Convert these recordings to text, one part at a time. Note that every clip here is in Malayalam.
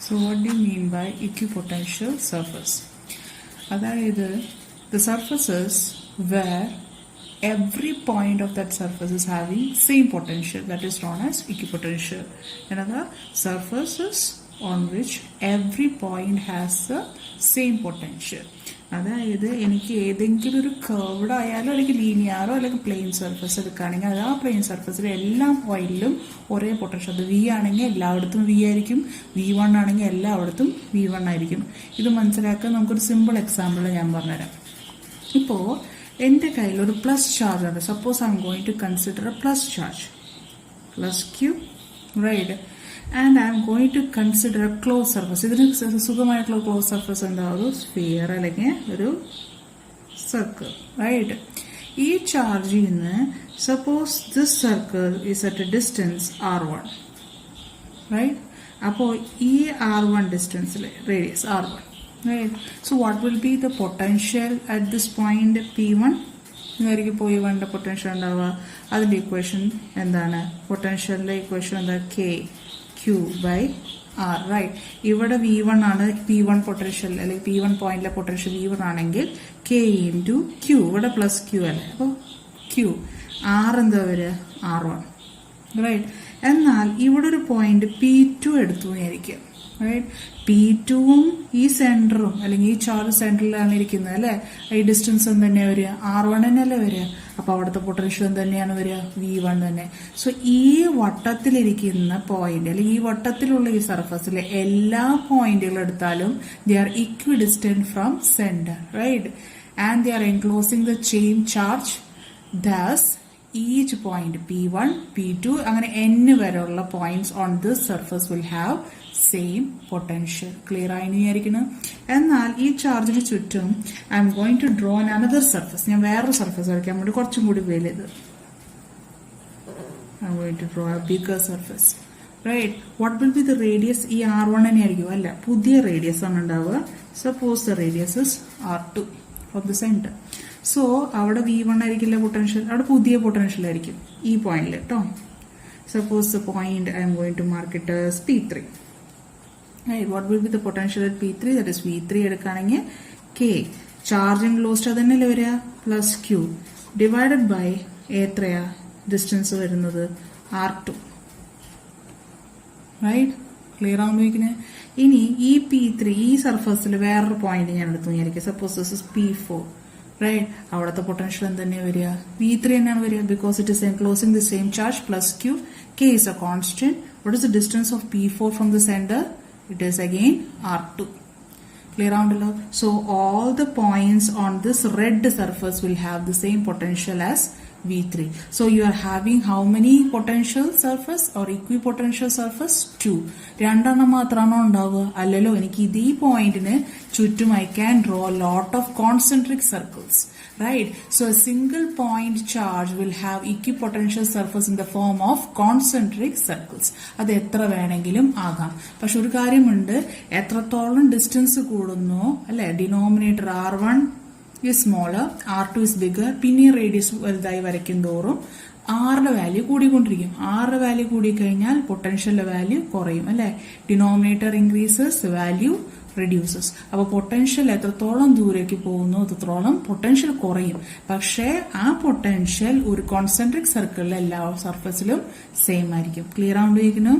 So what do you mean by equipotential surface? അതായത് the surfaces where every point of that surface is having same potential, that is known as equipotential. Another surfaces on which every point has the same potential. അതായത് എനിക്ക് ഏതെങ്കിലും ഒരു കർവ്ഡ് ആയാലും അല്ലെങ്കിൽ ലീനിയറോ അല്ലെങ്കിൽ പ്ലെയിൻ സർഫസ് എടുക്കുകയാണെങ്കിൽ അത് ആ പ്ലെയിൻ സർഫസിലെ എല്ലാ പോയിന്റിലും ഒരേ പൊട്ടൻഷ്യൽ. അത് വി ആണെങ്കിൽ എല്ലായിടത്തും വി ആയിരിക്കും, V1 ആണെങ്കിൽ എല്ലായിടത്തും V1 ആയിരിക്കും. ഇത് മനസ്സിലാക്കാൻ നമുക്കൊരു സിമ്പിൾ എക്സാമ്പിൾ ഞാൻ പറഞ്ഞുതരാം. ഇപ്പോൾ എൻ്റെ കയ്യിൽ ഒരു പ്ലസ് ചാർജ് ഉണ്ട്. Suppose I M going to consider a plus charge, plus Q, right, and I am going to consider a closed surface. ഇതിന് സുഖമായിട്ടുള്ള ക്ലോസ് സർഫസ് എന്താ? ഒരു സ്ഫിയർ അല്ലെങ്കിൽ ഒരു സർക്കിൾ, റൈറ്റ്. ഈ ചാർജിൽ നിന്ന് suppose this circle is at a distance R1, right. അപ്പോൾ ഈ R1 ഡിസ്റ്റൻസിൽ radius R1, right. So what will be the potential at this point P1? ഇതായിരിക്കും പോയി വേണ്ട പൊട്ടൻഷ്യൽ ഉണ്ടാവുക. അതിൻ്റെ ഇക്വേഷൻ എന്താണ്? പൊട്ടൻഷ്യലിന്റെ ഇക്വേഷൻ എന്താ? Q/R, right. ഇവിടെ V1 ആണ്, P1 പൊട്ടൻഷ്യൽ അല്ലെങ്കിൽ P1 പോയിന്റിലെ പൊട്ടൻഷ്യൽ V1 ആണെങ്കിൽ K × Q, ഇവിടെ പ്ലസ് Q അല്ലേ, അപ്പോൾ Q. R എന്താ വരിക? R1, right. എന്നാൽ ഇവിടെ ഒരു പോയിന്റ് P2 എടുത്തു വിചാരിക്കുക, റൈറ്റ്. P2ഉം ഈ സെന്ററും അല്ലെങ്കിൽ ഈ ചാർജ് സെന്ററിലാണ് ഇരിക്കുന്നത് അല്ലെ. ഈ ഡിസ്റ്റൻസ് തന്നെയാണ് വരിക, R1 തന്നെയല്ലേ വരിക. അപ്പൊ അവിടുത്തെ പൊട്ടൻഷ്യൽ തന്നെയാണ് വരിക, V1 തന്നെ. സോ ഈ വട്ടത്തിലിരിക്കുന്ന പോയിന്റ് അല്ലെങ്കിൽ ഈ വട്ടത്തിലുള്ള ഈ സർഫസിലെ എല്ലാ പോയിന്റുകൾ എടുത്താലും they are equidistant from centre, right. And they are enclosing the same charge. Thus each point P1, P2 അങ്ങനെ n വരെയുള്ള points on this surface will have same potential. Clear ആയി വിചാരിക്കുന്നു. എന്നാൽ ഈ ചാർജിന് ചുറ്റും I M going to draw an another surface. ഞാൻ വേറൊരു സർഫസ് വരയ്ക്കാൻ വേണ്ടി കുറച്ചും കൂടി വലുത്. I M going to draw a bigger surface, right. What will be the radius? ഈ R1 തന്നെ ആയിരിക്കും അല്ല, പുതിയ റേഡിയസ് ആണ് ഉണ്ടാവുക. Suppose the radius is R2 from the centre. So അവിടെ V1 ആയിരിക്കില്ല പൊട്ടൻഷ്യൽ, അവിടെ പുതിയ പൊട്ടൻഷ്യൽ ആയിരിക്കും ഈ പോയിന്റിൽ കേട്ടോ. Suppose the point I M going to mark it as P3. Right, what will be the potential at P3? That is V3 എടുക്കുകയാണെങ്കിൽ K, ചാർജ് എൻക്ലോസ്ഡ് അത് തന്നെയല്ലേ വരിക, പ്ലസ് Q ഡിവൈഡഡ് ബൈ എത്രയാ ഡിസ്റ്റൻസ് വരുന്നത്? R2, right. ക്ലിയർ ആവുമ്പോഴേക്കിന് ഇനി ഈ P3 ഈ സർഫസിൽ വേറൊരു പോയിന്റ് ഞാൻ എടുത്തു വിചാരിക്കുക. Suppose this is P4, right. അവിടുത്തെ പൊട്ടൻഷ്യൽ എന്ത് തന്നെയാണ് വരിക? V3 തന്നെയാണ് വരിക, because it is enclosing the same charge plus Q. K is a constant. What is the distance of P4 from the center? It is again R2. Clear ആവുണ്ടല്ലോ. So all the points on this red surface will have the same potential as V3. So you are having how many potential surface or equipotential surface? 2. രണ്ടെണ്ണം മാത്രമാണോ ഉണ്ടാവുക? അല്ലല്ലോ. എനിക്ക് ഇതേ പോയിന്റിന് ചുറ്റും I can draw a lot of concentric circles, right? So a single point charge will have equipotential surface in the form of concentric circles. അത് എത്ര വേണമെങ്കിലും ആകാം. പക്ഷെ ഒരു കാര്യമുണ്ട്, എത്രത്തോളം ഡിസ്റ്റൻസ് കൂടുന്നു അല്ലെ, denominator R1 is smaller, R2 is bigger, പിന്നെ റേഡിയസ് വലുതായി വരയ്ക്കും തോറും ആറിന്റെ വാല്യൂ കൂടിക്കൊണ്ടിരിക്കും. ആറിന്റെ വാല്യൂ കൂടിക്കഴിഞ്ഞാൽ പൊട്ടൻഷ്യലിന്റെ വാല്യൂ കുറയും അല്ലെ. Denominator increases, value reduces. അപ്പോൾ പൊട്ടൻഷ്യൽ എത്രത്തോളം ദൂരേക്ക് പോകുന്നു അത്രത്തോളം പൊട്ടൻഷ്യൽ കുറയും. പക്ഷേ ആ പൊട്ടൻഷ്യൽ ഒരു കോൺസെൻട്രിക് സർക്കിളിലെ എല്ലാ സർഫസിലും സെയിം ആയിരിക്കും. ക്ലിയർ ആവുമ്പോഴേക്കുന്നു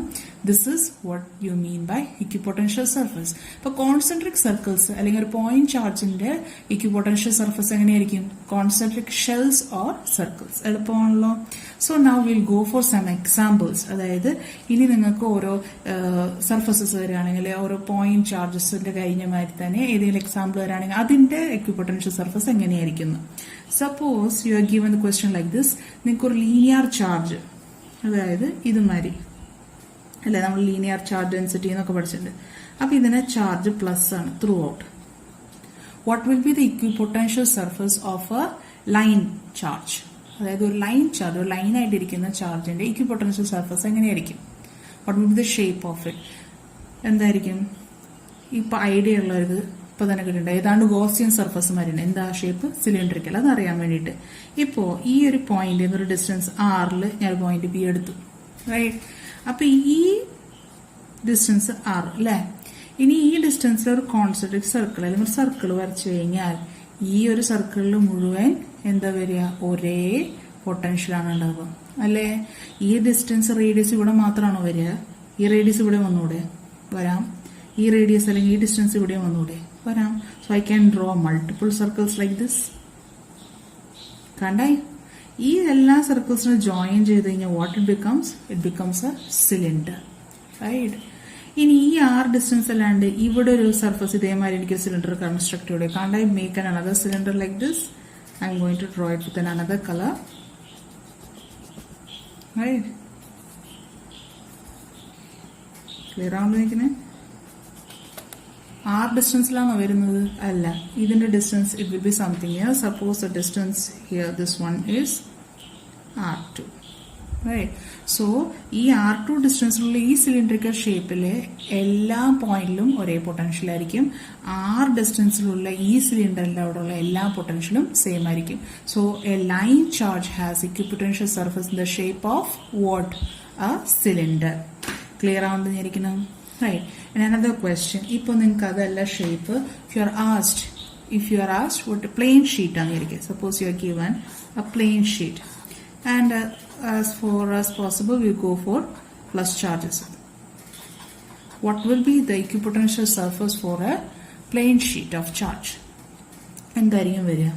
this is what you mean by equipotential surface. ഇപ്പൊ കോൺസെൻട്രിക് സർക്കിൾസ് അല്ലെങ്കിൽ ഒരു പോയിന്റ് ചാർജിന്റെ ഇക്വിപൊട്ടൻഷ്യൽ സർഫസ് എങ്ങനെയായിരിക്കും? Concentric shells or circles. എളുപ്പമാണല്ലോ. So now will go for some examples. അതായത് ഇനി നിങ്ങൾക്ക് ഓരോ സർഫസസ് വരികയാണെങ്കിൽ ഓരോ പോയിന്റ് ചാർജസിന്റെ കഴിഞ്ഞ മാതിരി തന്നെ ഏതെങ്കിലും എക്സാമ്പിൾ വരികയാണെങ്കിൽ അതിന്റെ ഇക്വിപൊട്ടൻഷ്യൽ സർഫസ് എങ്ങനെയായിരിക്കുന്നു? Suppose you are given the question like this. നിങ്ങൾക്ക് ഒരു ലീനിയർ ചാർജ്, അതായത് ഇതുമാതിരി അല്ലെ, നമ്മൾ ലീനിയർ ചാർജ് ഡെൻസിറ്റി എന്നൊക്കെ പഠിച്ചിട്ടുണ്ട്. അപ്പൊ ഇതിന് ചാർജ് പ്ലസ് ആണ് through out. What will be the equipotential surface of A line charge? അതായത് ഒരു ലൈൻ ചാർജ്, ഒരു ലൈനായിട്ടിരിക്കുന്ന ചാർജിന്റെ ഇക്വിപൊട്ടൻഷ്യൽ സർഫസ് എങ്ങനെയായിരിക്കും? What will be the shape of it? എന്തായിരിക്കും? ഇപ്പൊ ഐഡിയ ഉള്ളവർക്ക് ഇപ്പൊ തന്നെ കിട്ടുന്നുണ്ട്. ഏതാണ്ട് ഗോസിയൻ സർഫസ് മാതിരി. എന്താ ഷേപ്പ്? സിലിണ്ടറിക്കൽ. അതറിയാൻ വേണ്ടിയിട്ട് ഇപ്പോ ഈ ഒരു പോയിന്റ് ഒരു ഡിസ്റ്റൻസ് R ഞാൻ പോയിന്റ് B എടുത്തു, റൈറ്റ്. അപ്പൊ ഈ ഡിസ്റ്റൻസ് R അല്ലെ, ഇനി ഈ ഡിസ്റ്റൻസിൽ ഒരു കോൺസെൻട്രിക് സർക്കിൾ അല്ലെങ്കിൽ ഒരു സർക്കിൾ വരച്ചു കഴിഞ്ഞാൽ ഈ ഒരു സർക്കിളിൽ മുഴുവൻ എന്താ വരിക, ഒരേ പൊട്ടൻഷ്യലാണ് ഉണ്ടാവുക അല്ലേ. ഈ ഡിസ്റ്റൻസ് റേഡിയസ് ഇവിടെ മാത്രമാണോ വരിക? ഈ റേഡിയസ് ഇവിടെ വന്നൂടെ? വരാം. ഈ റേഡിയസ് അല്ലെങ്കിൽ ഈ ഡിസ്റ്റൻസ് ഇവിടെ വന്നൂടെ? വരാം. So I can draw multiple circles like this. കണ്ടായി? ഈ എല്ലാ സർക്കിൾസിനും ജോയിൻ ചെയ്ത് കഴിഞ്ഞാൽ what it becomes a cylinder, right. ഇനി ഈ ഡിസ്റ്റൻസ് അല്ലാണ്ട് ഇവിടെ ഒരു സർഫസ് ഇതേമാതിരി എനിക്ക് സിലിണ്ടർ കൺസ്ട്രക്ട് ചെയ്യൂടെ? Can't I make an another cylinder like this? I am going to draw it with another color, right? Clear ആവുമ്പോൾ നിൽക്കുന്നത് ഡിസ്റ്റൻസിലാണോ വരുന്നത്? അല്ല, ഇതിന്റെ distance it will be something here. Suppose the distance here this one is R2, right? So ഈ R2 ഡിസ്റ്റൻസിലുള്ള ഈ സിലിണ്ടറിക്കൽ ഷേപ്പിലെ എല്ലാ പോയിന്റിലും ഒരേ പൊട്ടൻഷ്യൽ ആയിരിക്കും. ഡിസ്റ്റൻസിലുള്ള ഈ സിലിണ്ടറിന്റെ അവിടെയുള്ള എല്ലാ പൊട്ടൻഷ്യലും സെയിം ആയിരിക്കും. So A line charge has equipotential surface in the shape of what? A cylinder. Clear ആവുന്നത് വിചാരിക്കണം, റൈറ്റ്. Another question. ഇപ്പൊ നിങ്ങൾക്ക് അതല്ല shape. if you are asked what a plain sheet ആണെന്നിരിക്കും. suppose you are given a plain sheet and as far as possible we go for plus charges. What will be the equipotential surface for a plain sheet of charge? എന്തായിരിക്കും വരിക?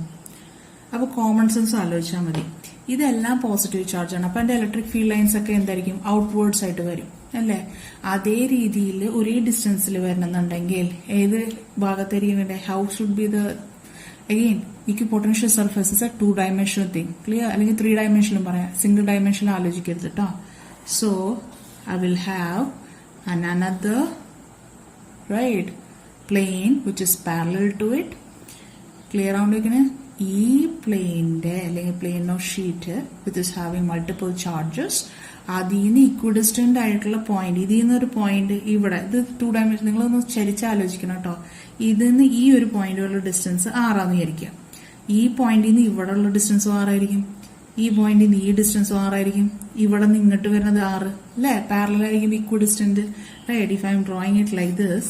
അപ്പൊ കോമൺ സെൻസ് ആലോചിച്ചാൽ മതി. ഇതെല്ലാം പോസിറ്റീവ് ചാർജ് ആണ്. അപ്പൊ എന്റെ ഇലക്ട്രിക് ഫീൽഡ് ലൈൻസ് ഒക്കെ എന്തായിരിക്കും? ഔട്ട്വേർഡ്സ് ആയിട്ട് വരും അല്ലേ. അതേ രീതിയിൽ ഒരേ ഡിസ്റ്റൻസിൽ വരണമെന്നുണ്ടെങ്കിൽ ഏത് ഭാഗത്തായിരിക്കും വേണ്ടത്? How should be the again equipotential surface is a 2-dimensional thing. Clear? അല്ലെങ്കിൽ 3-dimensional പറയാം. സിംഗിൾ ഡയമെൻഷനിൽ ആലോചിക്കരുത് കേട്ടോ. So I will have another, right, plane which is parallel to it. Clear ആവുമ്പോഴേക്കിന് ഈ പ്ലെയിനിന്റെ അല്ലെങ്കിൽ plane of sheet with is having multiple charges, അതിൽ നിന്ന് ഇക്വിഡിസ്റ്റന്റ് ആയിട്ടുള്ള പോയിന്റ്, ഇതിൽ നിന്ന് ഒരു പോയിന്റ് ഇവിടെ, ഇത് 2-dimension, നിങ്ങളൊന്ന് ചരിച്ചാലോചിക്കണം കേട്ടോ. ഇതിന്ന് ഈ ഒരു പോയിന്റുള്ള ഡിസ്റ്റൻസ് 6 വിചാരിക്കുക. ഈ പോയിന്റിൽ നിന്ന് ഇവിടെ ഉള്ള ഡിസ്റ്റൻസ് 6 ആയിരിക്കും. ഈ പോയിന്റിൽ നിന്ന് ഈ ഡിസ്റ്റൻസ് 6 ആയിരിക്കും. ഇവിടെ നിന്ന് ഇങ്ങോട്ട് വരുന്നത് 6 അല്ലെ. പാരലൽ ആയിരിക്കും equidistant, right. If I am drawing it like this,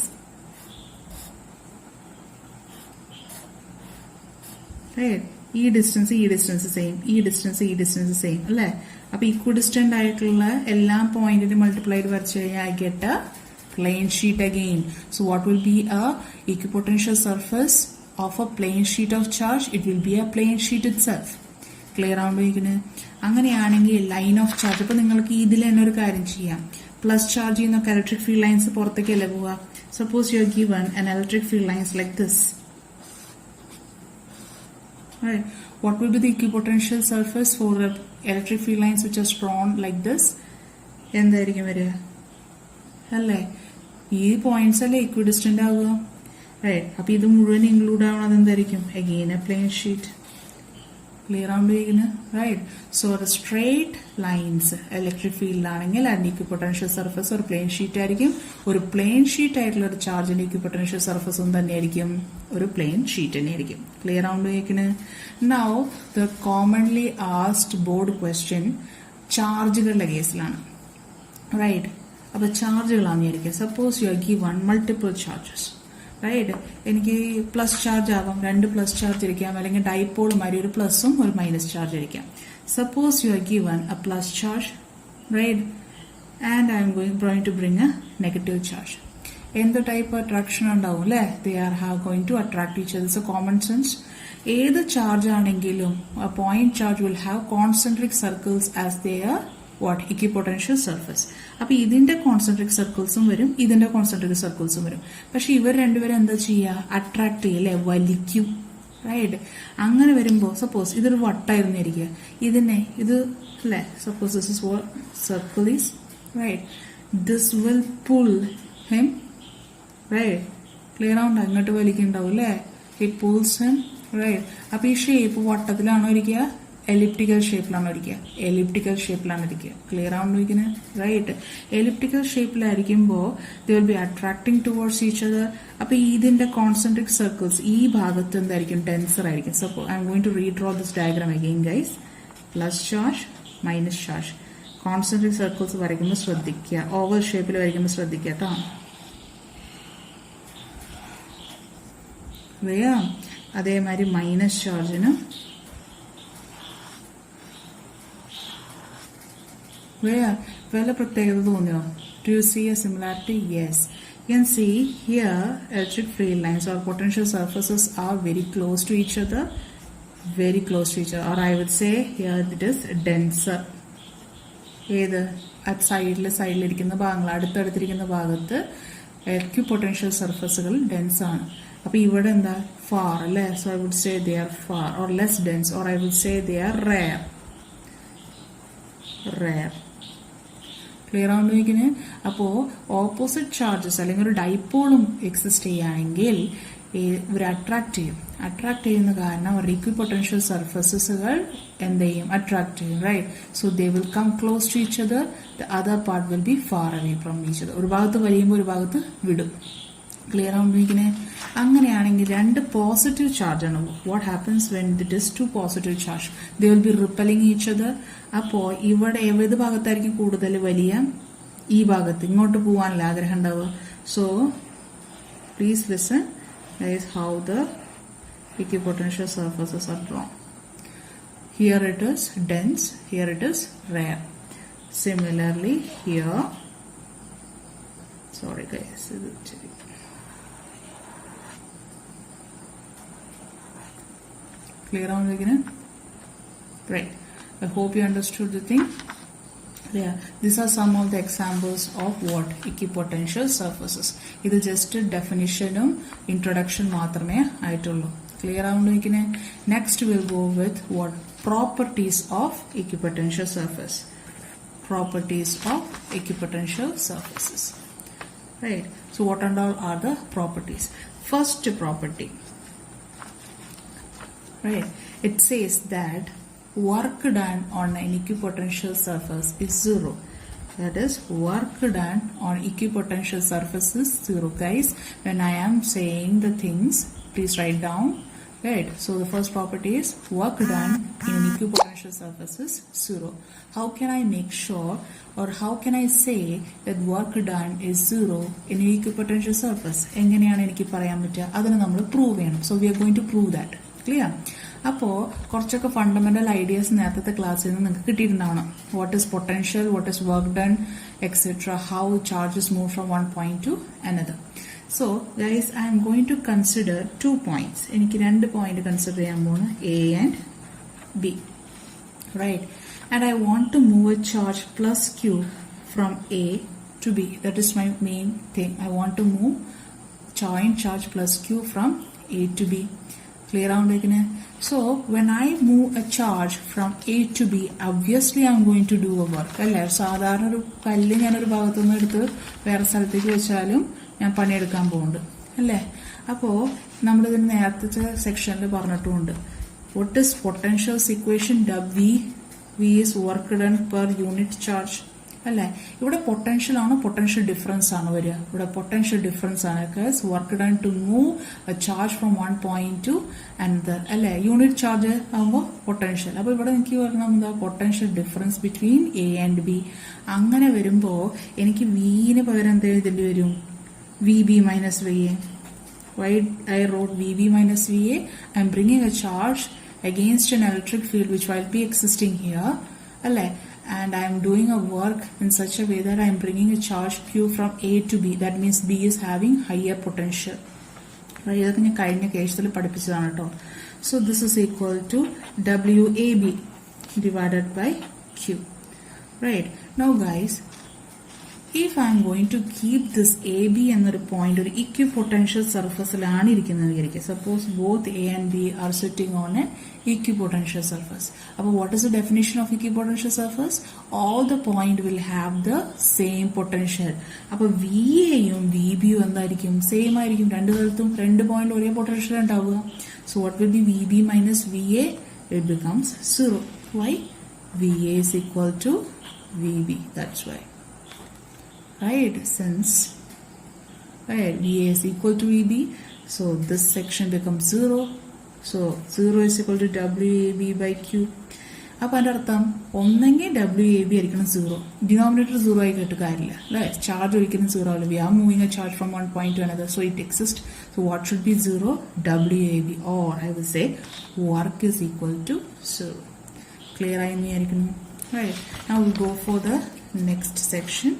ഈ ഡിസ്റ്റൻസ് സെയിം, ഈ ഡിസ്റ്റൻസ് സെയിം അല്ലെ. അപ്പൊ ഇക്വിഡിസ്റ്റന്റ് ആയിട്ടുള്ള എല്ലാ പോയിന്റിനും മൾട്ടിപ്ലൈ ചെയ്ത് വരച്ചു കഴിഞ്ഞാൽ I get a plane sheet again. So what will be a equipotential surface of a plane sheet of charge? It will be a plane sheet itself. Clear ആവുമ്പോഴേക്കിന് അങ്ങനെയാണെങ്കിൽ ലൈൻ ഓഫ് ചാർജ്, അപ്പൊ നിങ്ങൾക്ക് ഇതിൽ തന്നെ ഒരു കാര്യം ചെയ്യാം. പ്ലസ് ചാർജ് ചെയ്യുന്നൊക്കെ ഇലക്ട്രിക് ഫീൽഡ് ലൈൻസ് പുറത്തേക്കല്ലേ പോവുക. Suppose you are given an electric field lines like this. Right. What will be the equipotential surface for the electric field lines which are drawn like this? എന്തായിരിക്കും വരിക അല്ലേ? ഈ പോയിന്റ്സ് അല്ലേ ഇക്വിഡിസ്റ്റന്റ് ആവുക, റൈറ്റ്. അപ്പൊ ഇത് മുഴുവൻ ഇൻക്ലൂഡ് ആവണത് എന്തായിരിക്കും? Again a plane sheet. Clear ആവുമ്പോഴേക്കിന്, right. So the straight lines electric ഫീൽഡിലാണെങ്കിൽ അതിന്റെ ഇക്വിപൊട്ടൻഷ്യൽ സർഫസ് ഒരു പ്ലെയിൻ ഷീറ്റ് ആയിരിക്കും. ഒരു പ്ലെയിൻ ഷീറ്റ് ആയിട്ടുള്ള ഒരു ചാർജിന്റെ ഇക്വിപൊട്ടൻഷ്യൽ സർഫസും തന്നെയായിരിക്കും ഒരു പ്ലെയിൻ ഷീറ്റ് തന്നെയായിരിക്കും. ക്ലിയർ ആവുമ്പോഴേക്കിന് now the commonly asked board question ചാർജുകളുടെ കേസിലാണ്, റൈറ്റ്. അപ്പൊ ചാർജുകളാണെന്ന് വിചാരിക്കുക. Suppose you are given multiple charges, right. എനിക്ക് പ്ലസ് ചാർജ് ആവാം, 2 പ്ലസ് ചാർജ് ഇരിക്കാം, അല്ലെങ്കിൽ ഡൈപോൾ മാതിരി ഒരു പ്ലസും ഒരു മൈനസ് ചാർജ് ഇരിക്കാം. Suppose you are given a plus charge, right, and I M going to bring a negative charge. എന്ത് ടൈപ്പ് അട്രാക്ഷൻ ഉണ്ടാവും അല്ലെ? They are going to attract each other. So common sense, ഏത് ചാർജ് ആണെങ്കിലും point charge will have concentric circles as their what? Equipotential surface. അപ്പൊ ഇതിന്റെ കോൺസെൻട്രിക് സർക്കിൾസും വരും, ഇതിന്റെ കോൺസെൻട്രിക് സർക്കിൾസും വരും. പക്ഷെ ഇവർ രണ്ടുപേരും എന്താ ചെയ്യുക? അട്രാക്ട് ചെയ്യല്ലേ, വലിക്കും, റൈറ്റ്. അങ്ങനെ വരുമ്പോ സപ്പോസ് ഇതൊരു വട്ടായിരുന്നു ഇരിക്കുക, ഇത് അല്ലെ, suppose this is what circle is, right. This will pull him, right. Clear ആവണ്ട? ഇങ്ങോട്ട് വലിക്കുണ്ടാവും അല്ലെ. It pulls him, right. അപ്പൊ ഈ ഷേപ്പ് വട്ടത്തിലാണോ ഇരിക്കുക? എലിപ്റ്റിക്കൽ ഷേപ്പിലാണോ ഇരിക്കുക? എലിപ്റ്റിക്കൽ ഷേപ്പിലാണ് ഇരിക്കുക. ക്ലിയർ ആവുമ്പോഴേക്കിന്, റൈറ്റ്. എലിപ്റ്റിക്കൽ ഷേപ്പിലായിരിക്കുമ്പോൾ they will be attracting towards each other. അപ്പൊ ഇതിന്റെ കോൺസെൻട്രിക് സർക്കിൾസ് ഈ ഭാഗത്ത് എന്തായിരിക്കും? ഡെൻസർ ആയിരിക്കും. So I M going to redraw this diagram again guys. Plus charge, minus charge. Concentric circles വരയ്ക്കുമ്പോൾ ശ്രദ്ധിക്കുക, ഓവൽ ഷേപ്പിൽ വരയ്ക്കുമ്പോൾ ശ്രദ്ധിക്കുക കേട്ടോ. അറിയാം. അതേമാതിരി മൈനസ് ചാർജിനും വല്ല പ്രത്യേകത തോന്നിയോ? Do you see a similarity? Yes. You can see here electric field lines or potential surfaces are very close to each other. Very close to each other. Or I would say here it is denser. ഏത് at സൈഡിലിരിക്കുന്ന ഭാഗങ്ങൾ അടുത്തടുത്തിരിക്കുന്ന ഭാഗത്ത് equipotential സർഫസുകൾ ഡെൻസ് ആണ്. അപ്പൊ ഇവിടെ എന്താ ഫാർ അല്ലേ? So I would say they are far or less dense or I would say they are rare. Clear ആവുന്നതിന് അപ്പോൾ ഓപ്പോസിറ്റ് ചാർജസ് അല്ലെങ്കിൽ ഒരു ഡൈപോളും എക്സിസ്റ്റ് ചെയ്യുകയാണെങ്കിൽ ഇവർ അട്രാക്ട് ചെയ്യും. അട്രാക്ട് ചെയ്യുന്ന കാരണം അവരുടെ ഇക്വിപൊട്ടൻഷ്യൽ സർഫസസുകൾ എന്ത് ചെയ്യും? അട്രാക്ട് ചെയ്യും. Right. So they will come close to each other. The other part will be far away from each other. ഒരു ഭാഗത്ത് വലിയുമ്പോൾ ഒരു ഭാഗത്ത് വിടും. ക്ലിയർ ആവുമ്പോഴേക്കിന് അങ്ങനെയാണെങ്കിൽ രണ്ട് പോസിറ്റീവ് ചാർജ് ആണ്. What happens when it is two positive charge? They will be repelling each other. അപ്പോ ഇവിടെ ഏത് ഭാഗത്തായിരിക്കും കൂടുതൽ വലിയ? ഈ ഭാഗത്ത്. ഇങ്ങോട്ട് പോകാനല്ല ആഗ്രഹം ഉണ്ടാവുക. So please listen. That is how the equipotential surfaces are drawn. Here it is dense, here it is rare. Similarly here, sorry guys, clear on again? Right. I hope you understood the thing. Yeah, these are some of the examples of what equipotential surfaces. This is just a definition and introduction മാത്രമേ ആയിട്ടുള്ളൂ. Clear ആവുന്നതിന് next we'll go with what properties of equipotential surface. Properties of equipotential surfaces. Right. So what and all are the properties? First property. Right. It says that work done on an equipotential surface is zero. That is, work done on equipotential surface is zero. Guys, when I am saying the things, please write down. Right. So the first property is work done in an equipotential surface is zero. How can I make sure, or how can I say that work done is zero in an equipotential surface? എങ്ങനെയാണ് എനിക്ക് പറയാൻ പറ്റുക? അതിനെ നമ്മൾ പ്രൂവ് ചെയ്യണം. So we are going to prove that. Clear? അപ്പോൾ കുറച്ചൊക്കെ ഫണ്ടമെന്റൽ ഐഡിയാസ് നേരത്തെ ക്ലാസ്സിൽ നിന്ന് നിങ്ങൾക്ക് കിട്ടിയിട്ടുണ്ടാവണം. What is potential, what is work done, etcetera, how charges move from one point to another. So guys, I M going to consider 2 points. എനിക്ക് 2 പോയിന്റ് കൺസിഡർ ചെയ്യാൻ പോകുന്നു, A and B. Right. And I want to move a charge plus Q from A to B. That is my main thing. I want to move joint charge plus q from a to b. Clear out like that? So when I move a charge from A to B, obviously I am going to do a work. അല്ലേ? സാധാരണ ഒരു കല്ല് ഞാനൊരു ഭാഗത്തുനിന്ന് എടുത്ത് വേറെ സ്ഥലത്തേക്ക് വെച്ചാലും ഞാൻ പണിയെടുക്കാൻ പോകുന്നുണ്ട് അല്ലേ? അപ്പോൾ നമ്മളിതിന് നേരത്തെ സെക്ഷനിൽ പറഞ്ഞിട്ടുമുണ്ട്. What is potential's equation? V is work done per unit charge. അല്ലേ? ഇവിടെ പൊട്ടൻഷ്യൽ ആണ്, പൊട്ടൻഷ്യൽ ഡിഫറൻസ് ആണ് വരിക. ഇവിടെ പൊട്ടൻഷ്യൽ ഡിഫറൻസ് ആണ്. Work done to move a charge from one point to another. അല്ലെ? യൂണിറ്റ് ചാർജ് ആകുമ്പോൾ പൊട്ടൻഷ്യൽ. അപ്പൊ ഇവിടെ എനിക്ക് പറഞ്ഞാൽ എന്താ? Potential difference between A and B. അങ്ങനെ വരുമ്പോ എനിക്ക് വിന് പകരം എന്ത് എഴുതേണ്ടി വരും? V B minus V A. Why I wrote VB minus VA? I am bringing a charge against an electric field which will be existing here. And I am doing a work in such a way that I am bringing a charge Q from A to B. That means B is having higher potential. So this is equal to WAB divided by Q. Right. Now guys, if I am going to keep this AB എന്നൊരു പോയിന്റ് ഒരു equipotential സർഫസിലാണ് ഇരിക്കുന്നത്. Suppose both A and B are sitting on an equipotential surface. അപ്പോൾ what is the definition of equipotential surface? All the point will have the same potential. അപ്പോൾ VAയും VBയും എന്തായിരിക്കും? സെയിം ആയിരിക്കും. രണ്ട് സ്ഥലത്തും രണ്ട് പോയിന്റ് ഒരേ പൊട്ടൻഷ്യൽ ഉണ്ടാവുക. So what will be VB minus VA? It becomes 0. Why? VA is equal to VB. That's why. Right, since VA is equal to VB, so this section becomes 0. So 0 is equal to WAB by Q. അപ്പോൾ അതിൻ്റെ അർത്ഥം ഒന്നെങ്കിൽ WAB ആയിരിക്കണം 0. ഡിനോമിനേറ്റർ 0 ആയി കേട്ട് കാര്യമില്ല അല്ലേ. ചാർജ് ഒരിക്കലും 0 ആവില്ല. We are moving a charge from one point to another, so it exists. So what should be 0? WAB, or I will say work is equal to 0. Clear ആയി വിചാരിക്കുന്നു. Right. Now we go for the next section.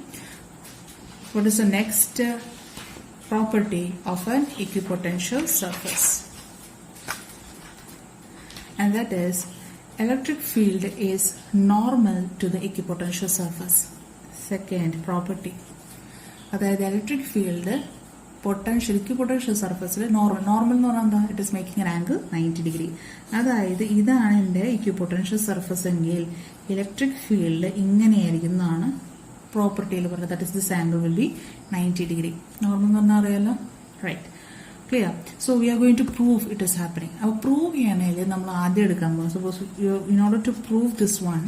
What is the next property of an equipotential surface? And that is, electric field is normal to the equipotential surface. Second property. അതായത് ഇലക്ട്രിക് ഫീൽഡ് equipotential സർഫസിൽ നോർമൽ എന്ന് പറഞ്ഞാൽ എന്താ? It is making an angle 90 degree. അതായത് ഇതാണ് എൻ്റെ equipotential സർഫസ് എങ്കിൽ ഇലക്ട്രിക് ഫീൽഡ് ഇങ്ങനെയായിരിക്കും എന്നാണ് പ്രോപ്പർട്ടിയിൽ പറഞ്ഞത്. That is this angle will be 90 degree. Normal എന്ന് പറഞ്ഞാൽ അറിയാലോ, right? Clear? So we are going to prove it is happening. Now prove ചെയ്യാനായിട്ട് നമ്മൾ ആദ്യം എടുക്കാൻ പോകും. Suppose in order to prove this one,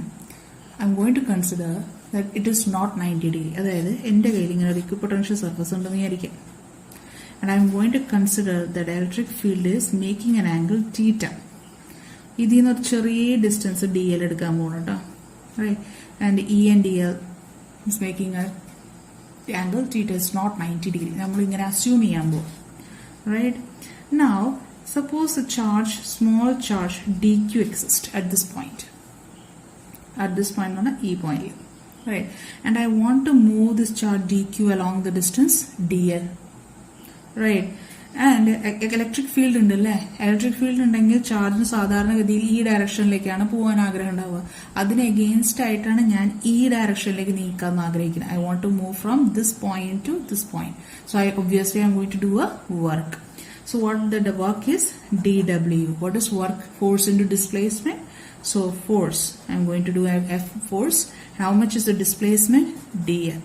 I'm going to consider that it is not 90 degree. അതായത് എൻ്റെ കയ്യിൽ ഇങ്ങനെ ഒരു equipotential surface ഉണ്ടെന്ന് വിചാരിക്കാം. And I'm going to consider that electric field is making an angle theta. ഇതിൽ നിന്ന് ഒരു ചെറിയ ഡിസ്റ്റൻസ് DL എടുക്കാൻ പോകണം കേട്ടോ, right? And E and DL is making a angle theta is not 90 degree. നമ്മൾ ഇങ്ങനെ assume ചെയ്യാൻ പോകും. Right? Now, suppose a charge, small charge dq exists at this point. At this point on E point. Right? And I want to move this charge dq along the distance dl. Right? And electric field ഉണ്ടല്ലേ, ഇലക്ട്രിക് ഫീൽഡ് ഉണ്ടെങ്കിൽ ചാർജ് സാധാരണഗതിയിൽ ഈ ഡയറക്ഷനിലേക്കാണ് പോകാൻ ആഗ്രഹം ഉണ്ടാവുക. അതിന് എഗെയിൻസ്റ്റ് ആയിട്ടാണ് ഞാൻ ഈ ഡയറക്ഷനിലേക്ക് നീക്കാൻ ആഗ്രഹിക്കുന്നത്. I want to move from this point to this point. So obviously I'm going to do a work. So what the work is? dW. What is work? Force into displacement. So force, I'm going to do F force. How much is the displacement? dl.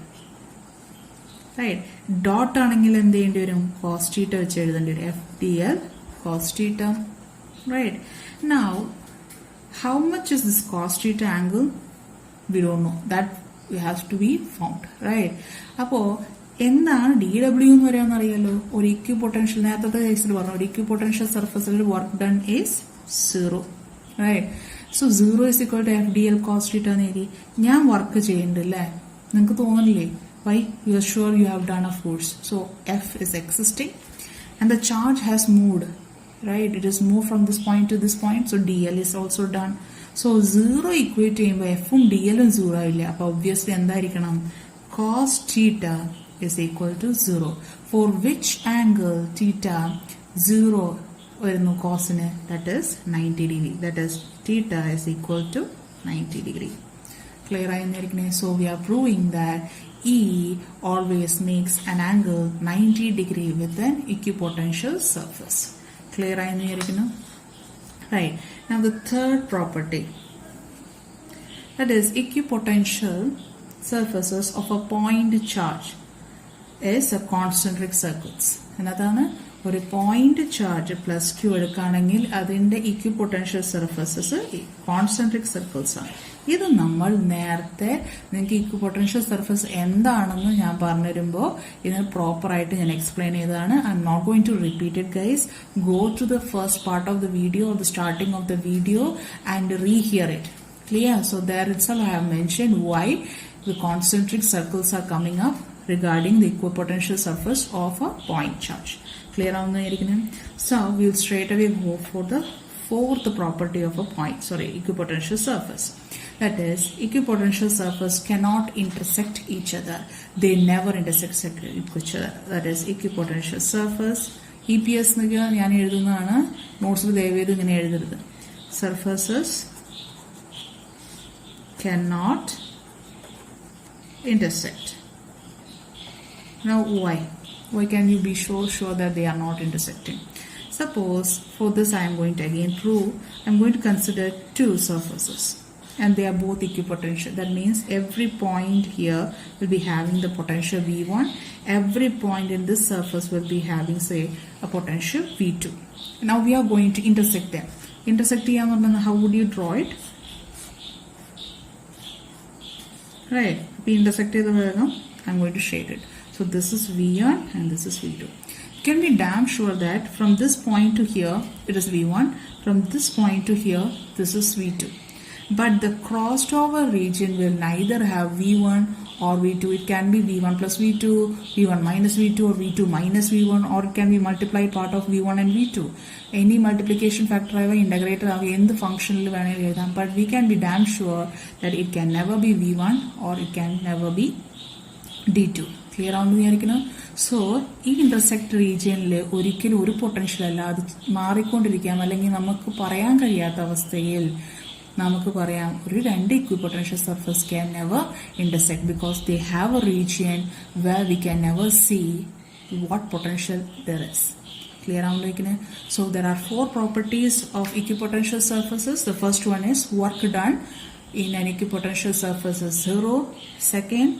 Right? Dot ആണെങ്കിൽ എന്ത് ചെയ്യേണ്ടി വരും? cos theta വെച്ച് എഴുതേണ്ടി വരും. FDL cos theta. Right? Now, how much is this cos theta angle? We don't know. That has to be found. Right? അപ്പോൾ എന്താണ് DW എന്ന് പറയാമെന്ന് അറിയാലോ. ഒരു equipotential, നേരത്തെ കേസിൽ പറഞ്ഞു, ഒരു equipotential സർഫസിൽ work done is 0. Right? So 0 is equal to FDL cos theta എന്ന് എഴുതി. ഞാൻ വർക്ക് ചെയ്യുന്നുണ്ട് അല്ലേ, നിങ്ങൾക്ക് തോന്നുന്നില്ലേ? Why? You are sure you have done a force. So F is existing and the charge has moved. Right? It is moved from this point to this point. So DL is also done. So 0 equate ചെയ്യുമ്പോൾ F ഉം DL ഉം 0 ആയില്ല. അപ്പോൾ obviously എന്തായിരിക്കണം? Cos theta is equal to 0. For which angle theta 0 വരുന്നു cosന്? That is 90 degree. That is theta is equal to 90 degree. Clear ആയിരിക്കണേ? So we are proving that E always makes an angle 90 degree with an equipotential surface. Clear ആയിരിക്കുന്നു? Right. Now the third property, that is equipotential surfaces of a point charge is a concentric circles. എന്നതാണ് ഒരു പോയിന്റ് ചാർജ് +q എടുക്കുകയാണെങ്കിൽ അതിന്റെ equipotential surfaces കോൺസെൻട്രിക് സർക്കിൾസ് ആണ്. ഇത് നമ്മൾ നേരത്തെ നിങ്ങൾക്ക് equipotential surface എന്താണെന്ന് ഞാൻ പറഞ്ഞു തരുമ്പോൾ ഇതിന് പ്രോപ്പർ ആയിട്ട് ഞാൻ എക്സ്പ്ലെയിൻ ചെയ്തതാണ്. I am not going to repeat it guys. Go to the first part of the video or the starting of the video and rehear it. Clear? So there itself I have mentioned why the concentric circles are coming up regarding the equipotential surface of a point charge. Clear ആവുന്നതായിരിക്കണം? So we will straight away go for the fourth property of a equipotential surface. That is, equipotential surface cannot intersect each other. They never intersect each other. That is, equipotential surface. EPS ഞാൻ എഴുതുന്നതാണ്, നോട്ട്സിൽ ദയവേത് ഇങ്ങനെ എഴുതരുത്. Surfaces cannot intersect. Now why? Why can you be sure that they are not intersecting? Suppose for this I am going to again prove. I am going to consider two surfaces and they are both equipotential. That means every point here will be having the potential V1. Every point in this surface will be having, say, a potential V2. Now we are going to intersect them. Intersect, how would you draw it? Right? We intersect the I'm going to shade it. So this is V1 and this is V2. You can be damn sure that from this point to here it is V1. From this point to here this is V2. but the crossed over region will neither have V1 or V2. It can be V1 plus V2, V1 minus V2, or V2 minus V1, or it can be multiplied part of V1 and V2. Any multiplication factor or integrator of any function, but we can be damn sure that it can never be V1 or it can never be D2. Clear ആണെന്ന്. സോ ഈ ഇന്റർസെക്ട് റീജിയനിൽ ഒരിക്കലും ഒരു പൊട്ടൻഷ്യൽ അല്ല, അത് മാറിക്കൊണ്ടിരിക്കാം. അല്ലെങ്കിൽ നമുക്ക് പറയാൻ കഴിയാത്ത അവസ്ഥയിൽ നമുക്ക് പറയാം ഒരു രണ്ട് equipotential surface can never intersect because they have a region where we can never see what potential there is. Clear ആവുന്നതിന്. So there are 4 properties of equipotential surfaces. The first one is work done in an equipotential surface is 0. Second,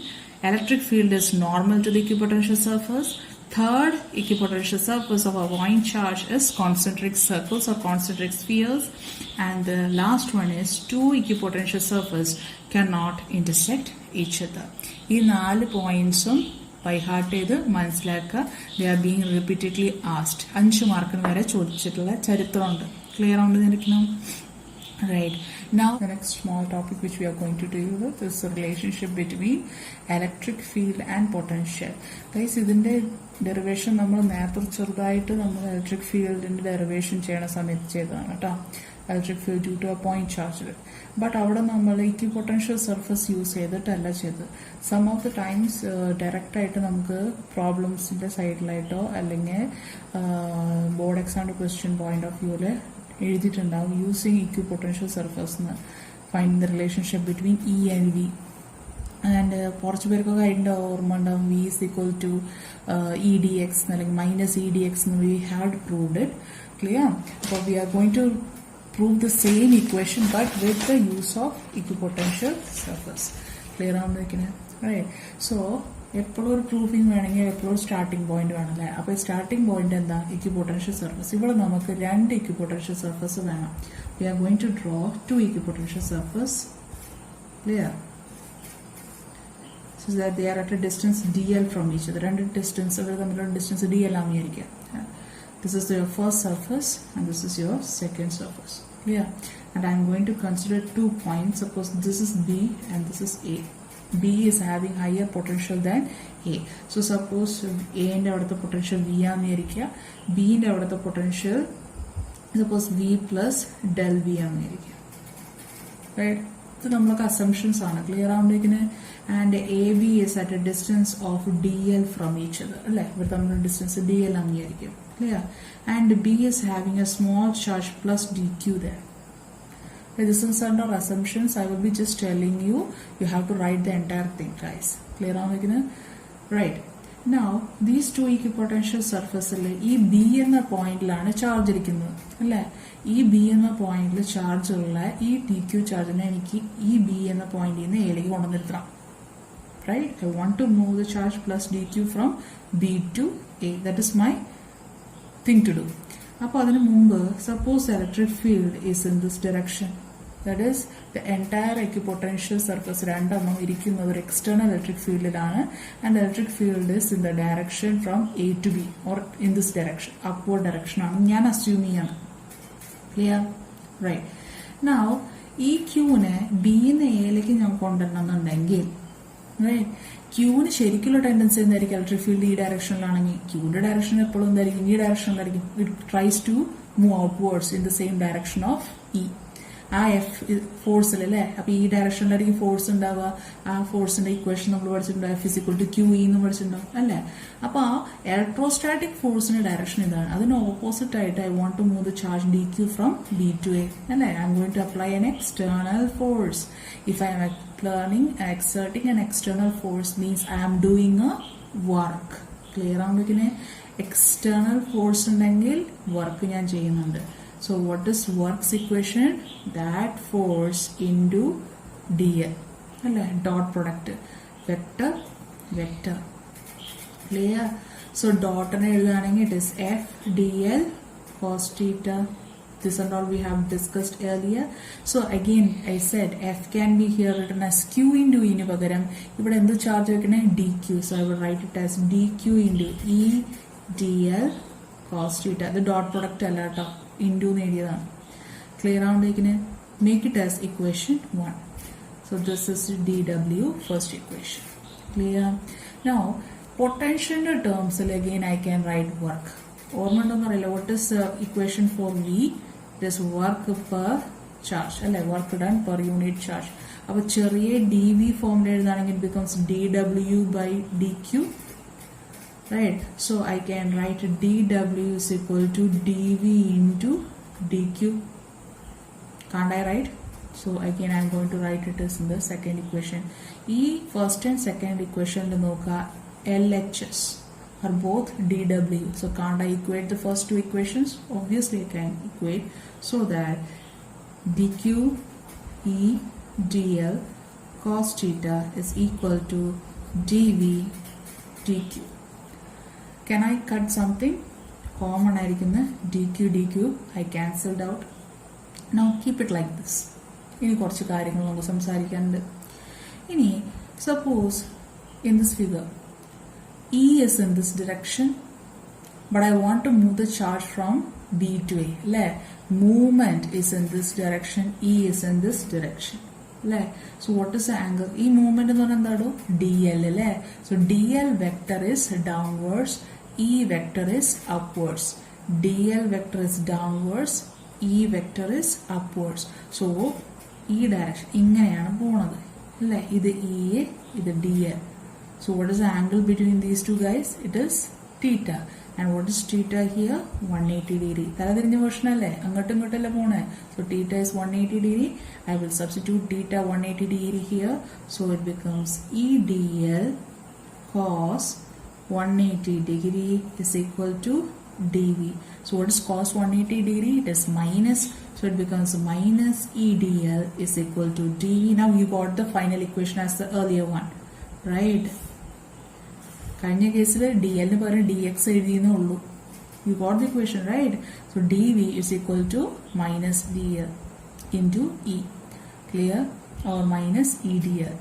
electric field is normal to the equipotential surface. Third, equipotential surface of a point charge is concentric circles or concentric spheres. And the last one is 2 equipotential surfaces cannot intersect each other. ഈ 4 പോയിന്റ്സും ബൈ ഹാർട്ട് ചെയ്ത് മനസ്സിലാക്കുക. They are being repeatedly ആസ്ഡ്. 5 മാർക്കിന് വരെ ചോദിച്ചിട്ടുള്ള ചരിത്രമുണ്ട്. Clear ആവുന്നതിരിക്കണം. Right. Now the next small topic which we are going to deal with is the relationship between electric field and potential. Guys, ഇതിന്റെ ഡെറിവേഷൻ നമ്മൾ നേരത്തെ ചെറുതായിട്ട് നമ്മൾ ഇലക്ട്രിക് ഫീൽഡിന്റെ ഡെറിവേഷൻ ചെയ്യണ സമയത്ത് ചെയ്തതാണ് കേട്ടോ. Electric field due to a point charge. But അവിടെ നമ്മൾ ഇക്വിപൊട്ടൻഷ്യൽ സർഫസ് യൂസ് ചെയ്തിട്ടല്ല ചെയ്തത്. Some of the times direct ആയിട്ട് നമുക്ക് പ്രോബ്ലംസിന്റെ സൈഡിലായിട്ടോ അല്ലെങ്കിൽ ബോർഡ് എക്സാമിന്റെ ക്വസ്റ്റ്യൻ പോയിന്റ് ഓഫ് വ്യൂല് എഴുതിയിട്ടുണ്ടാവും യൂസിങ് ഇക്വിപൊട്ടൻഷ്യൽ സർഫസ് എന്ന് find the relationship between E and V. And കുറച്ച് പേർക്കൊക്കെ അതിൻ്റെ ഓർമ്മ ഉണ്ടാവും V is equal to E D X അല്ലെങ്കിൽ മൈനസ് ഇ ഡി എക്സ് എന്ന് we had proved it. Clear. അപ്പോൾ we are going to prove the same equation but with the use of equipotential surface. Clear ആവുന്നതിന്. റൈറ്റ്. സോ എപ്പോഴും ഒരു പ്രൂഫിങ് വേണമെങ്കിൽ എപ്പോഴും സ്റ്റാർട്ടിംഗ് പോയിന്റ് വേണമല്ലേ. അപ്പോൾ സ്റ്റാർട്ടിംഗ് പോയിന്റ് എന്താ? Equipotential surface. ഇവിടെ നമുക്ക് 2 ഇക്വിപൊട്ടൻഷ്യൽ സർഫസ് വേണം. We are going to draw 2 equipotential surface. Clear. So that they are at a distance dl from each other. രണ്ട് ഡിസ്റ്റൻസ് അവർ തമ്മിലുള്ള ഡിസ്റ്റൻസ് dl ആണെന്ന് വിചാരിക്കുക. This is your first surface and this is your second surface. Yeah. And I am going to consider 2 points. Suppose this is B and this is A. B is having higher potential than A. So suppose A ന്റെ അവിടുത്തെ പൊട്ടൻഷ്യൽ V ആണെന്ന് വിചാരിക്കുക. B ന്റെ അവിടുത്തെ potential suppose V plus del V ആണെന്ന് വിചാരിക്കുക. Right? ഇത് നമ്മളൊക്കെ അസംഷൻസ് ആണ്. ക്ലിയർ ആവുന്നതിന്. And A B is at a distance of D L from each other അല്ലേ. ഇവിടെ തമ്മിലുള്ള ഡിസ്റ്റൻസ് ഡി എൽ ആണെന്ന് വിചാരിക്കും. Clear. And B is having a small charge plus dq there. This is under assumptions. I will be just telling you. You have to write the entire thing, guys. Clear on again? Right. Now these 2 equipotential surfaces ഈ B എന്ന പോയിന്റിലാണ് ചാർജ് ഇരിക്കുന്നത് അല്ലേ. ഈ B എന്ന പോയിന്റിൽ ചാർജ് ഉള്ള ഈ dq ചാർജിനെ എനിക്ക് ഈ B എന്ന പോയിന്റിൽ നിന്ന് എയിലേക്ക് കൊണ്ടുവന്നിരുത്താം. Right. I want to move the charge plus dq from B to A. That is my thing to do. അപ്പോൾ അതിനു മുമ്പ് suppose electric field is in this direction. That is the entire equipotential surface രണ്ടെണ്ണം ഇരിക്കുന്നത് ഒരു external electric fieldലാണ് and the electric field is in the direction from A to B or in this direction, upward direction ആണ് ഞാൻ assume ചെയ്യാണ്. Clear? Right. Now ഈ Qനെ B ന്ന് Aയിലേക്ക് ഞാൻ കൊണ്ടുവരണമെന്നുണ്ടെങ്കിൽ right ക്യൂവിന് ശരിക്കുള്ള ടെൻഡൻസി എന്തായിരിക്കും? ഇലക്ട്രിക് ഫീൽഡ് ഈ ഡയറക്ഷനിലാണെങ്കിൽ ക്യൂവിന്റെ ഡയറക്ഷൻ എപ്പോഴും എന്തായിരിക്കും? ഈ ഡയറക്ഷനിലായിരിക്കും. It tries to move outwards in the same direction of E. ആ എഫ് ഫോഴ്സിൽ അല്ലേ. അപ്പൊ ഈ ഡയറക്ഷനിലായിരിക്കും ഫോഴ്സ് ഉണ്ടാവുക. ആ ഫോഴ്സിന്റെ ഇക്വേഷൻ നമ്മൾ പഠിച്ചിട്ടുണ്ടാവും. ഫിസിക്കൽ ടു ക്യൂ ഇ എന്ന് പഠിച്ചിട്ടുണ്ടാവും അല്ലേ. അപ്പൊ ആ ഇലക്ട്രോസ്റ്റാറ്റിക് ഫോഴ്സിന്റെ ഡയറക്ഷൻ ഇതാണ്. അതിന് ഓപ്പോസിറ്റ് ആയിട്ട് I want to move the charge D Q from B to A അല്ലേ. I M going to apply an external force. If I am exerting an external force means I am doing a work. Clear ആവുന്നതിന്. external force ഉണ്ടെങ്കിൽ വർക്ക് ഞാൻ ചെയ്യുന്നുണ്ട്. So what is work's equation? That force into dl അല്ലേ. dot product vector vector. Clear? So dot നെ എഴുതുകയാണെങ്കിൽ it is f dl cos theta. This and all we have discussed earlier. So again I said F can be here written as Q into E ന് പകരം ഇവിടെ എന്ത് ചാർജ് വെക്കണേ? dq. So I will write it as dq into E dl cos theta. The dot product അല്ല കേട്ടോ, into എന്ന് എഴുതിയതാണ്. ക്ലിയർ ആവുന്നതിന്. make it as equation 1. So this is dW first equation. Clear? Now potential terms again I can write work. What is equation for V? It is work per charge. Work done per unit charge. Our dV form it becomes dW by dQ. Right? So I can write dW is equal to dV into dQ. Can't I write? So again I am going to write it as in the second equation. First and second equation LHS are both dW. So can't I equate the first two equations? Obviously I can equate, so that dQ E dl cos theta is equal to dV dQ. Can I cut something? Common dQ dQ I cancelled out. Now keep it like this. Suppose in this figure E is in this direction, but I want to move the charge from B to A. Movement is in this direction, E is in this direction. So what is the angle? E movement is dl. So dl vector is downwards, E vector is upwards. dl vector is downwards, E vector is upwards. So E direction ingayana ponathu. This E, this dl. So what is the angle between these two guys? It is theta. And what is theta here? 180 degree. So theta is 180 degree. I will substitute theta 180 degree here. So it becomes E dl cos 180 degree is equal to dV. So what is cos 180 degree? It is minus. So it becomes minus E dl is equal to dV. Now you got the final equation as the earlier one. Right? dl dx. You got the equation, right? So dV is equal to minus dl into E. Clear? Or minus E dl.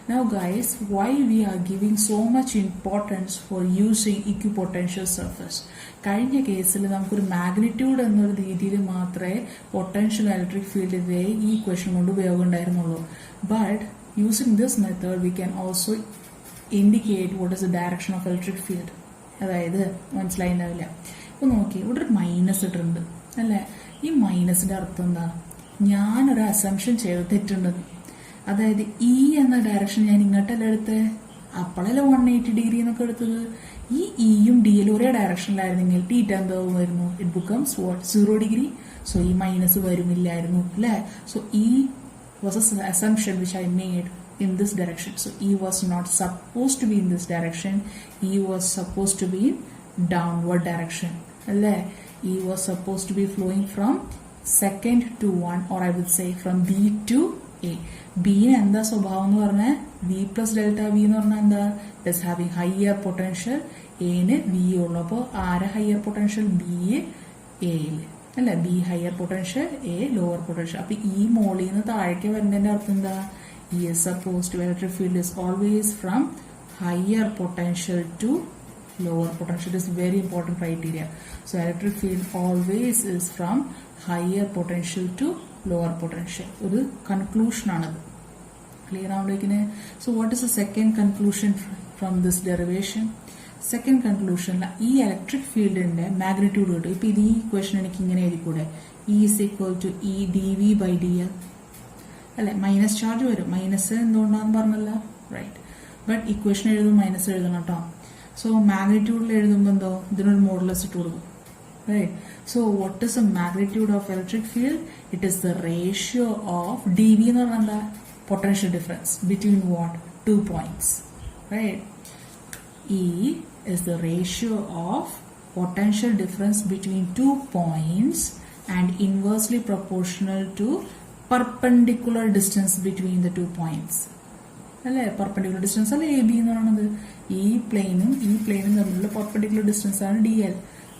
Now guys, why we are giving so much importance for using equipotential surface? കഴിഞ്ഞ കേസിൽ നമുക്കൊരു മാഗ്നിറ്റ്യൂഡ് എന്നൊരു രീതിയിൽ മാത്രമേ പൊട്ടൻഷ്യൽ ഇലക്ട്രിക് ഫീൽഡിന്റെ ഈ ഇക്വേഷൻ കൊണ്ട് ഉപയോഗം ഉണ്ടായിരുന്നുള്ളൂ. But using this method we can also indicate what is the direction of electric field. അതായത് മനസ്സിലായിണ്ടാവില്ല. ഇപ്പൊ നോക്കി ഇവിടെ ഒരു മൈനസ് ഇട്ടിട്ടുണ്ട് അല്ലെ. ഈ മൈനസിന്റെ അർത്ഥം എന്താ? ഞാനൊരു അസംഷൻ ചെയ്ത് തെറ്റുണ്ടെന്ന്. അതായത് ഇ എന്ന ഡയറക്ഷൻ ഞാൻ ഇങ്ങോട്ടല്ല എടുത്തേ, അപ്പോഴല്ലേ 180 ഡിഗ്രി എന്നൊക്കെ എടുത്തത്. ഈ ഇയും ഡിയിലും ഒരേ ഡയറക്ഷനിലായിരുന്നെങ്കിൽ തീറ്റ എന്താവുമായിരുന്നു? It becomes what? 0 degree. So ഈ മൈനസ് വരുമില്ലായിരുന്നു അല്ലേ. So E was a assumption which I made in this direction. So E was not supposed to be in this direction. E was supposed to be in downward direction. E was supposed to be flowing from second to 1, or I would say from B to A. B enda swabhavam ennu parna V plus delta V ennu parna enda? It is having higher potential. A ne V ullappo aare higher potential? B A il. B higher potential, A lower potential. Appo E മോളിൽ നിന്ന് താഴേക്ക് വരുന്നതിന്റെ അർത്ഥം എന്താ? E is supposed to, electric field is always from higher potential to lower potential. It is very important criteria. So electric field always is from higher potential to lower potential. ഒരു conclusion ആണത്. Clear ആവുന്നേക്കിനെ. So what is the second conclusion from this derivation? Second conclusion, ഈ ഇലക്ട്രിക് ഫീൽഡിന്റെ മാഗ്നിറ്റ്യൂഡ് കിട്ടും. ഇപ്പൊ ഇത് ഈ ഇക്വേഷൻ എനിക്ക് ഇങ്ങനെ എഴുതിക്കൂടെ? E is equal to E dV by dl. അല്ലെ, മൈനസ് ചാർജ് വരും. മൈനസ് എന്തുകൊണ്ടാന്ന് പറഞ്ഞല്ല, റൈറ്റ്. ബട്ട് ഇക്വേഷൻ എഴുതുമ്പോൾ മൈനസ് എഴുതണം കേട്ടോ. സോ മാഗ്നിറ്റ്യൂഡിൽ എഴുതുമ്പോൾ എന്തോ ഇതിനൊരു മോഡുലസ് ഇട്ട് കൊടുക്കും, right. So what is the magnitude of electric field? It is the ratio of D V എന്ന് പറഞ്ഞാൽ എന്താ? Potential difference between what? 2 points, right. E is the ratio of potential difference between 2 points and inversely proportional to perpendicular distance between the 2 points. അല്ലേ, പെർപെൻഡിക്കുലർ ഡിസ്റ്റൻസ് അല്ലേ എ ബി എന്ന് പറയുന്നത്? ഈ പ്ലെയിനും തമ്മിലുള്ള പെർപെൻഡിക്കുലർ ഡിസ്റ്റൻസ് ആണ് D L,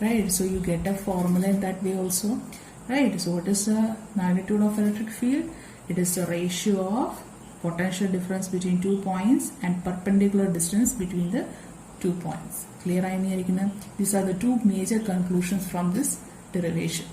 right. So you get a formula in that way also, right. So what is the magnitude of electric field? It is the ratio of potential difference between 2 points and perpendicular distance between the 2 points. Clear ആയിരിക്കുന്നു. These are the two major conclusions from this derivation.